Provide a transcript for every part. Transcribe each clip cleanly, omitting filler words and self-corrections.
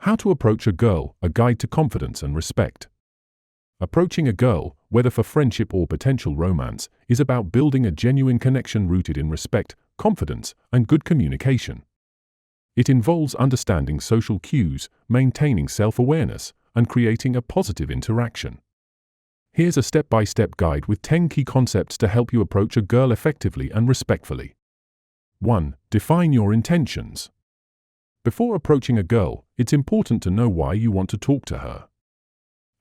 How to approach a girl, a guide to confidence and respect. Approaching a girl, whether for friendship or potential romance, is about building a genuine connection rooted in respect, confidence, and good communication. It involves understanding social cues, maintaining self-awareness, and creating a positive interaction. Here's a step-by-step guide with 10 key concepts to help you approach a girl effectively and respectfully. 1. Define your intentions. Before approaching a girl, it's important to know why you want to talk to her.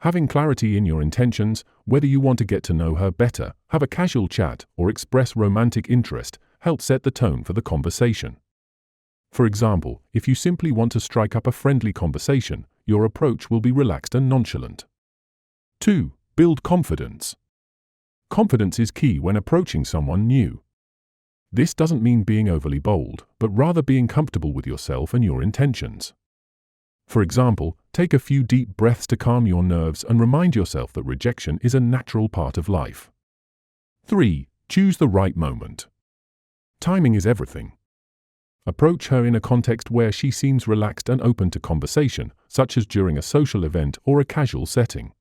Having clarity in your intentions, whether you want to get to know her better, have a casual chat, or express romantic interest, helps set the tone for the conversation. For example, if you simply want to strike up a friendly conversation, your approach will be relaxed and nonchalant. 2. Build confidence. Confidence is key when approaching someone new. This doesn't mean being overly bold, but rather being comfortable with yourself and your intentions. For example, take a few deep breaths to calm your nerves and remind yourself that rejection is a natural part of life. 3. Choose the right moment. Timing is everything. Approach her in a context where she seems relaxed and open to conversation, such as during a social event or a casual setting.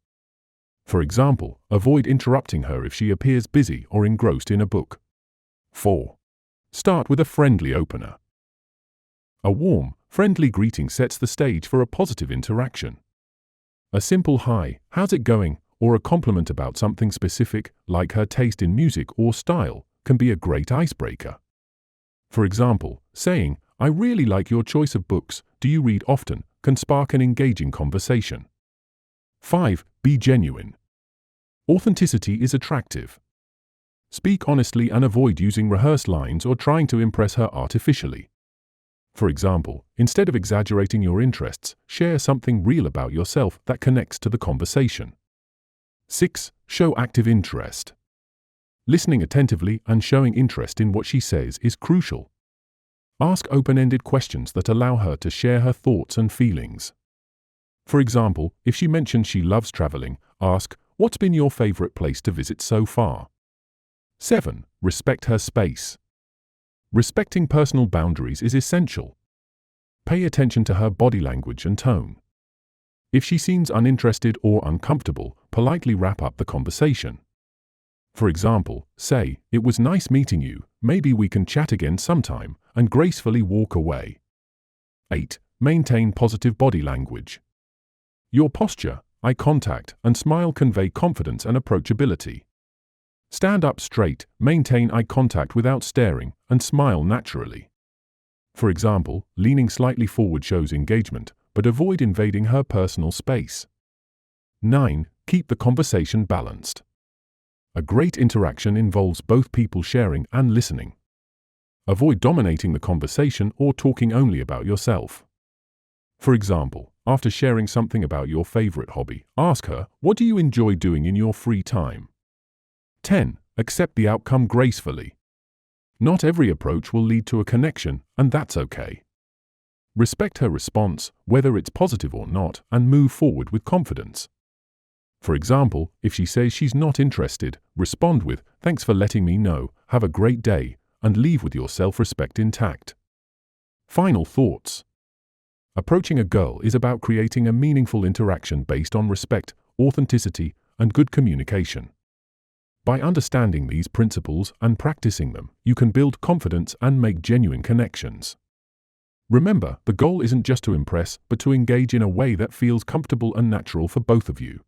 For example, avoid interrupting her if she appears busy or engrossed in a book. 4. Start with a friendly opener. A warm, friendly greeting sets the stage for a positive interaction. A simple "Hi, how's it going?" or a compliment about something specific, like her taste in music or style, can be a great icebreaker. For example, saying, "I really like your choice of books, do you read often?" can spark an engaging conversation. 5. Be genuine. Authenticity is attractive. Speak honestly and avoid using rehearsed lines or trying to impress her artificially. For example, instead of exaggerating your interests, share something real about yourself that connects to the conversation. 6. Show active interest. Listening attentively and showing interest in what she says is crucial. Ask open-ended questions that allow her to share her thoughts and feelings. For example, if she mentions she loves traveling, ask, "What's been your favorite place to visit so far?" 7. Respect her space. Respecting personal boundaries is essential. Pay attention to her body language and tone. If she seems uninterested or uncomfortable, politely wrap up the conversation. For example, say, "It was nice meeting you, maybe we can chat again sometime," and gracefully walk away. 8. Maintain positive body language. Your posture, eye contact, and smile convey confidence and approachability. Stand up straight, maintain eye contact without staring, and smile naturally. For example, leaning slightly forward shows engagement, but avoid invading her personal space. 9. Keep the conversation balanced. A great interaction involves both people sharing and listening. Avoid dominating the conversation or talking only about yourself. For example, after sharing something about your favorite hobby, ask her, "What do you enjoy doing in your free time?" 10. Accept the outcome gracefully. Not every approach will lead to a connection, and that's okay. Respect her response, whether it's positive or not, and move forward with confidence. For example, if she says she's not interested, respond with, "Thanks for letting me know, have a great day," and leave with your self-respect intact. Final thoughts. Approaching a girl is about creating a meaningful interaction based on respect, authenticity, and good communication. By understanding these principles and practicing them, you can build confidence and make genuine connections. Remember, the goal isn't just to impress, but to engage in a way that feels comfortable and natural for both of you.